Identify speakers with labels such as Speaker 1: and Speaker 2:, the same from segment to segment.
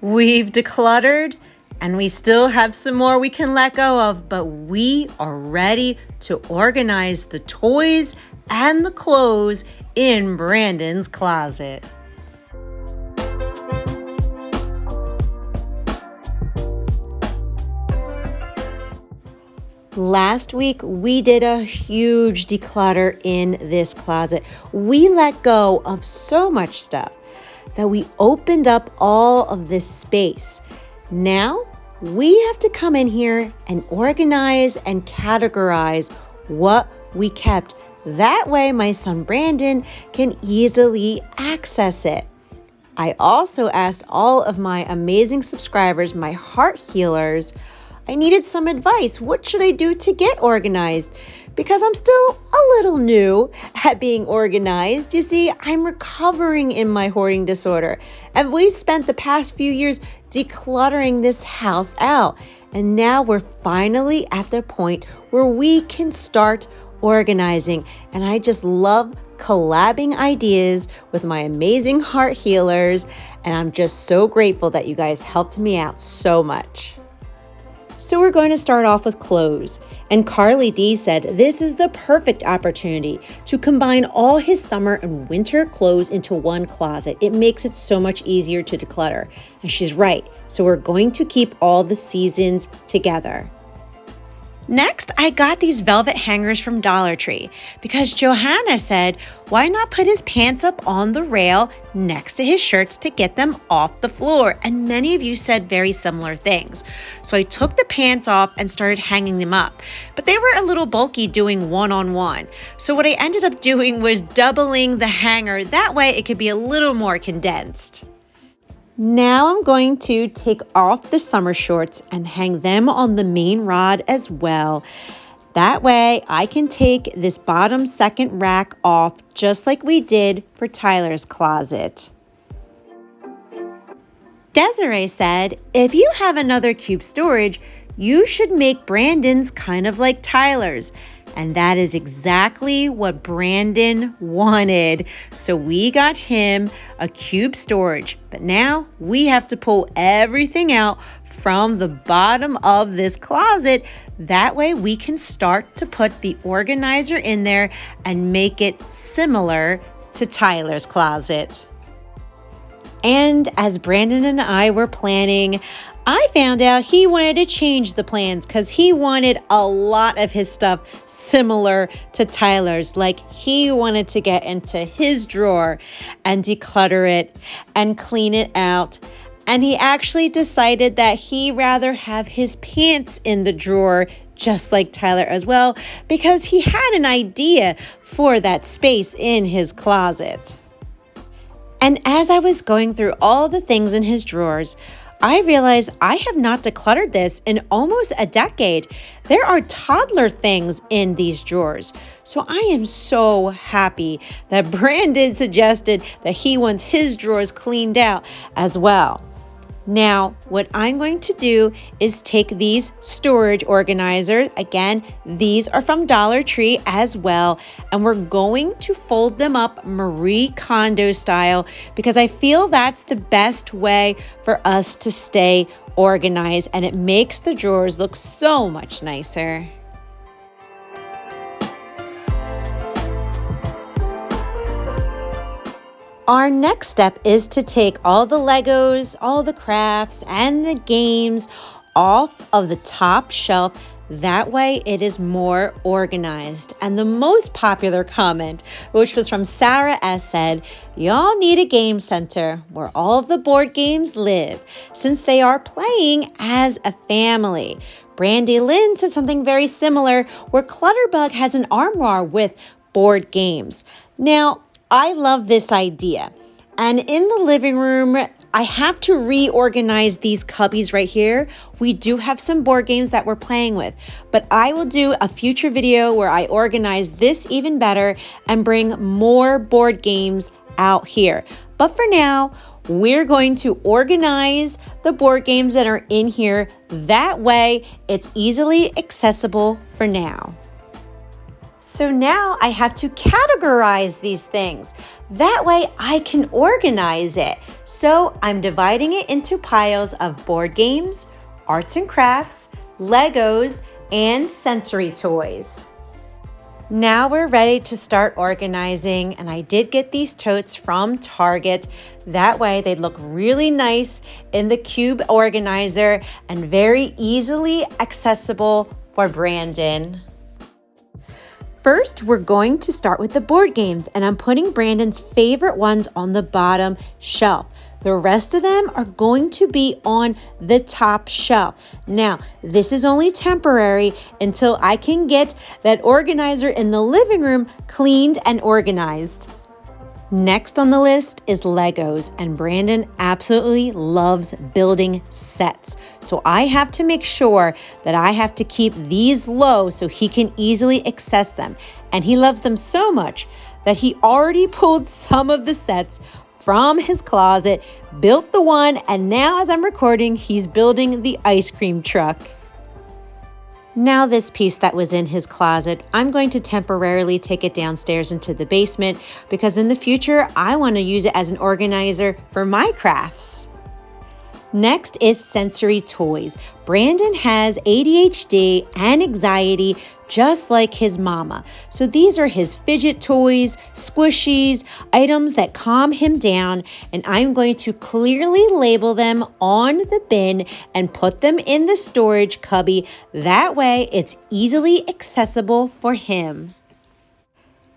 Speaker 1: We've decluttered and we still have some more we can let go of, but we are ready to organize the toys and the clothes in Brandon's closet. Last week, we did a huge declutter in this closet. We let go of so much stuff that we opened up all of this space. Now, we have to come in here and organize and categorize what we kept. That way, my son Brandon can easily access it. I also asked all of my amazing subscribers, my heart healers, I needed some advice. What should I do to get organized? Because I'm still a little new at being organized. You see, I'm recovering in my hoarding disorder. And we spent the past few years decluttering this house out. And now we're finally at the point where we can start organizing. And I just love collabing ideas with my amazing heart healers. And I'm just so grateful that you guys helped me out so much. So we're going to start off with clothes. And Carly D said this is the perfect opportunity to combine all his summer and winter clothes into one closet. It makes it so much easier to declutter. And she's right. So we're going to keep all the seasons together. Next, I got these velvet hangers from Dollar Tree because Johanna said, why not put his pants up on the rail next to his shirts to get them off the floor? And many of you said very similar things. So I took the pants off and started hanging them up, but they were a little bulky doing one-on-one. So what I ended up doing was doubling the hanger. That way it could be a little more condensed. Now I'm going to take off the summer shorts and hang them on the main rod as well. That way I can take this bottom second rack off just like we did for Tyler's closet. Desiree said, if you have another cube storage, you should make Brandon's kind of like Tyler's. And that is exactly what Brandon wanted. So we got him a cube storage. But now we have to pull everything out from the bottom of this closet. That way we can start to put the organizer in there and make it similar to Tyler's closet. And as Brandon and I were planning, I found out he wanted to change the plans because he wanted a lot of his stuff similar to Tyler's. Like he wanted to get into his drawer and declutter it and clean it out. And he actually decided that he'd rather have his pants in the drawer just like Tyler as well because he had an idea for that space in his closet. And as I was going through all the things in his drawers, I realized I have not decluttered this in almost a decade. There are toddler things in these drawers. So I am so happy that Brandon suggested that he wants his drawers cleaned out as well. Now, what I'm going to do is take these storage organizers. Again, these are from Dollar Tree as well. And we're going to fold them up Marie Kondo style because I feel that's the best way for us to stay organized and it makes the drawers look so much nicer. Our next step is to take all the Legos, all the crafts, and the games off of the top shelf. That way it is more organized. And the most popular comment, which was from Sarah S, said, y'all need a game center where all of the board games live since they are playing as a family. Brandy Lynn said something very similar where Clutterbug has an armoire with board games. Now, I love this idea. And in the living room, I have to reorganize these cubbies right here. We do have some board games that we're playing with, but I will do a future video where I organize this even better and bring more board games out here. But for now, we're going to organize the board games that are in here. That way, it's easily accessible for now. So now I have to categorize these things. That way I can organize it. So I'm dividing it into piles of board games, arts and crafts, Legos, and sensory toys. Now we're ready to start organizing, and I did get these totes from Target. That way they look really nice in the cube organizer and very easily accessible for Brandon. First, we're going to start with the board games, and I'm putting Brandon's favorite ones on the bottom shelf. The rest of them are going to be on the top shelf. Now, this is only temporary until I can get that organizer in the living room cleaned and organized. Next on the list is Legos, and Brandon absolutely loves building sets. So I have to make sure that I have to keep these low so he can easily access them. And he loves them so much that he already pulled some of the sets from his closet, built the one, and now as I'm recording, he's building the ice cream truck. Now this piece that was in his closet, I'm going to temporarily take it downstairs into the basement because in the future, I want to use it as an organizer for my crafts. Next is sensory toys. Brandon has ADHD and anxiety just like his mama. So these are his fidget toys, squishies, items that calm him down, and I'm going to clearly label them on the bin and put them in the storage cubby. That way it's easily accessible for him.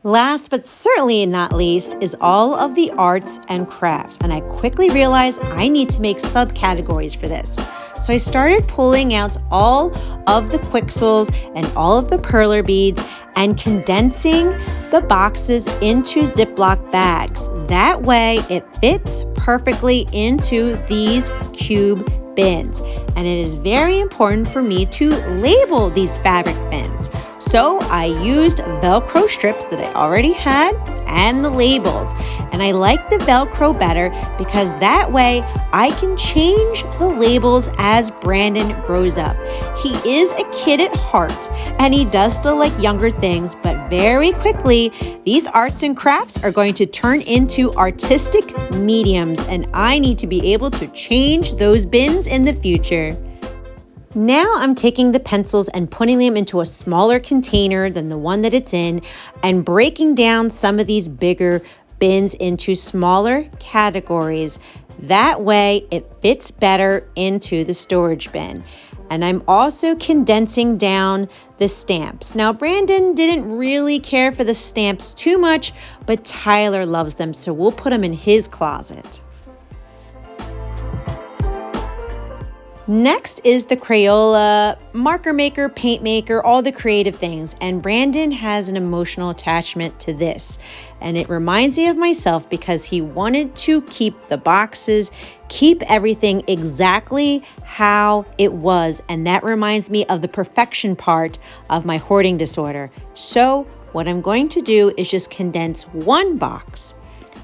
Speaker 1: Last but certainly not least is all of the arts and crafts, and I quickly realized I need to make subcategories for this. So I started pulling out all of the Quixels and all of the perler beads and condensing the boxes into Ziploc bags. That way it fits perfectly into these cube bins. And it is very important for me to label these fabric bins. So I used Velcro strips that I already had and the labels. And I like the Velcro better because that way I can change the labels as Brandon grows up. He is a kid at heart and he does still like younger things, but very quickly these arts and crafts are going to turn into artistic mediums, and I need to be able to change those bins in the future. Now I'm taking the pencils and putting them into a smaller container than the one that it's in and breaking down some of these bigger bins into smaller categories. That way it fits better into the storage bin. And I'm also condensing down the stamps. Now, Brandon didn't really care for the stamps too much, but Tyler loves them, so we'll put them in his closet. Next is the Crayola, marker maker, paint maker, all the creative things. And Brandon has an emotional attachment to this. And it reminds me of myself because he wanted to keep the boxes, keep everything exactly how it was. And that reminds me of the perfection part of my hoarding disorder. So what I'm going to do is just condense one box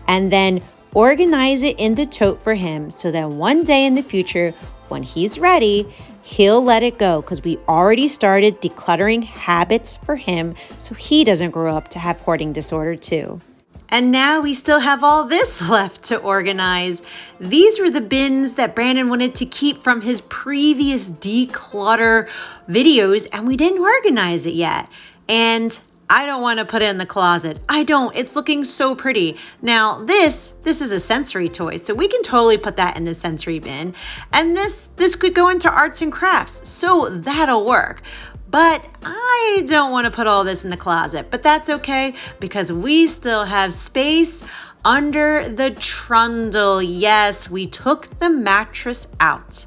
Speaker 1: and then organize it in the tote for him so that one day in the future, when he's ready, he'll let it go because we already started decluttering habits for him so he doesn't grow up to have hoarding disorder too. And now we still have all this left to organize. These were the bins that Brandon wanted to keep from his previous declutter videos, and we didn't organize it yet. And I don't want to put it in the closet. I don't. It's looking so pretty. Now, this is a sensory toy, so we can totally put that in the sensory bin. And this could go into arts and crafts, so that'll work. But I don't want to put all this in the closet, but that's okay because we still have space under the trundle. Yes, we took the mattress out.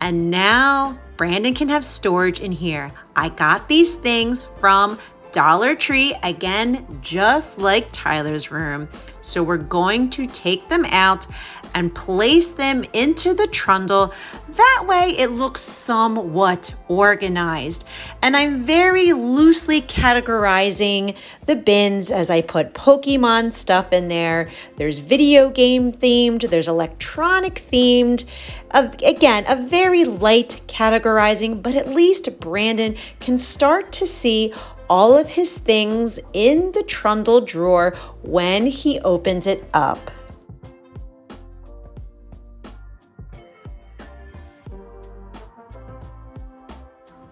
Speaker 1: And now Brandon can have storage in here. I got these things from Dollar Tree, again, just like Tyler's room. So we're going to take them out and place them into the trundle. That way it looks somewhat organized. And I'm very loosely categorizing the bins as I put Pokemon stuff in there. There's video game themed, there's electronic themed. Again, a very light categorizing, but at least Brandon can start to see all of his things in the trundle drawer when he opens it up.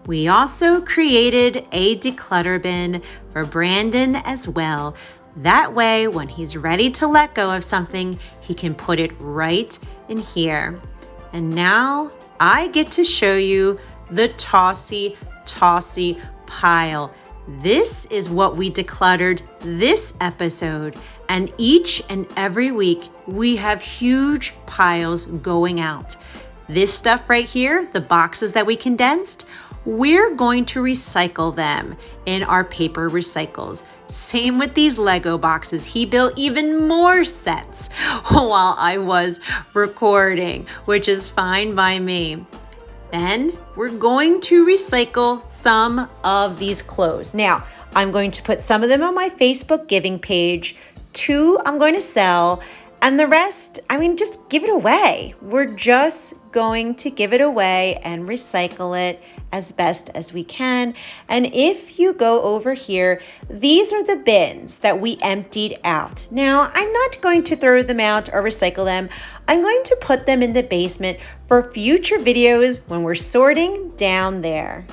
Speaker 1: We also created a declutter bin for Brandon as well. That way, when he's ready to let go of something, he can put it right in here. And now I get to show you the tossy pile. This is what we decluttered this episode. And each and every week, we have huge piles going out. This stuff right here, the boxes that we condensed, we're going to recycle them in our paper recycles. Same with these Lego boxes. He built even more sets while I was recording, which is fine by me. Then we're going to recycle some of these clothes. Now, I'm going to put some of them on my Facebook giving page. 2 I'm going to sell, and the rest, just give it away. We're just going to give it away and recycle it as best as we can. And if you go over here, these are the bins that we emptied out. Now, I'm not going to throw them out or recycle them. I'm going to put them in the basement for future videos when we're sorting down there.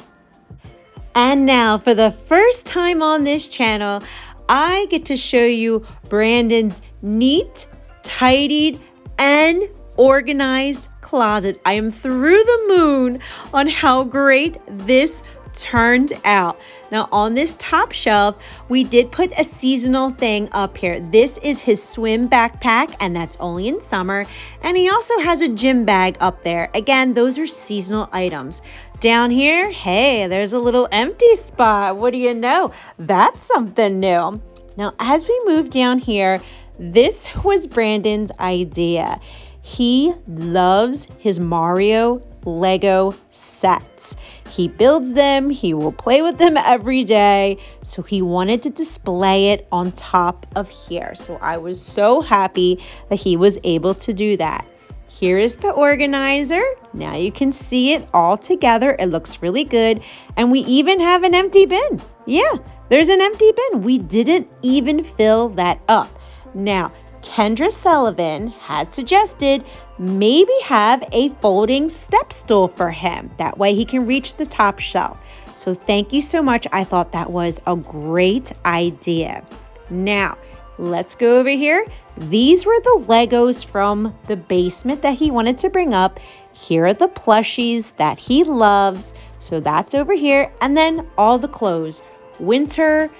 Speaker 1: And now, for the first time on this channel, I get to show you Brandon's neat, tidied, and organized closet. I am through the moon on how great this turned out. Now, on this top shelf, we did put a seasonal thing up here. This is his swim backpack, and that's only in summer. And he also has a gym bag up there. Again, those are seasonal items. Down here, hey, there's a little empty spot. What do you know? That's something new. Now, as we move down here, this was Brandon's idea. He loves his Mario Lego sets. He builds them, he will play with them every day, so he wanted to display it on top of here. So I was so happy that he was able to do that. Here is the organizer. Now you can see it all together. It looks really good. And we even have an empty bin. Yeah, there's an empty bin. We didn't even fill that up. Now, Kendra Sullivan had suggested maybe have a folding step stool for him. That way he can reach the top shelf. So thank you so much. I thought that was a great idea. Now, let's go over here. These were the Legos from the basement that he wanted to bring up. Here are the plushies that he loves. So that's over here. And then all the clothes, winter,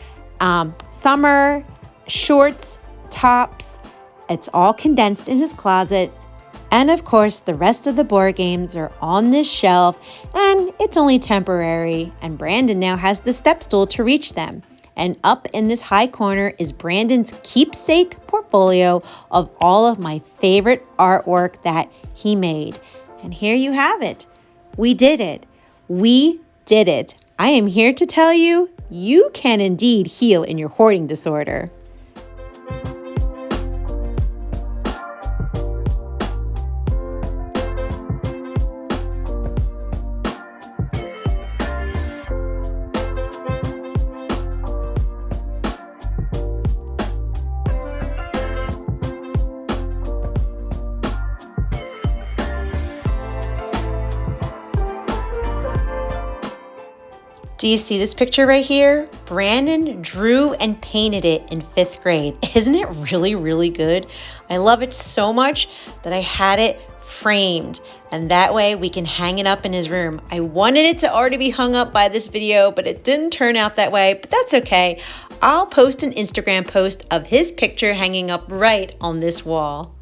Speaker 1: summer, shorts, tops. It's all condensed in his closet. And of course, the rest of the board games are on this shelf, and it's only temporary. And Brandon now has the step stool to reach them. And up in this high corner is Brandon's keepsake portfolio of all of my favorite artwork that he made. And here you have it. We did it. We did it. I am here to tell you, you can indeed heal in your hoarding disorder. Do you see this picture right here? Brandon drew and painted it in 5th grade. Isn't it really, really good? I love it so much that I had it framed, and that way we can hang it up in his room. I wanted it to already be hung up by this video, but it didn't turn out that way, but that's okay. I'll post an Instagram post of his picture hanging up right on this wall.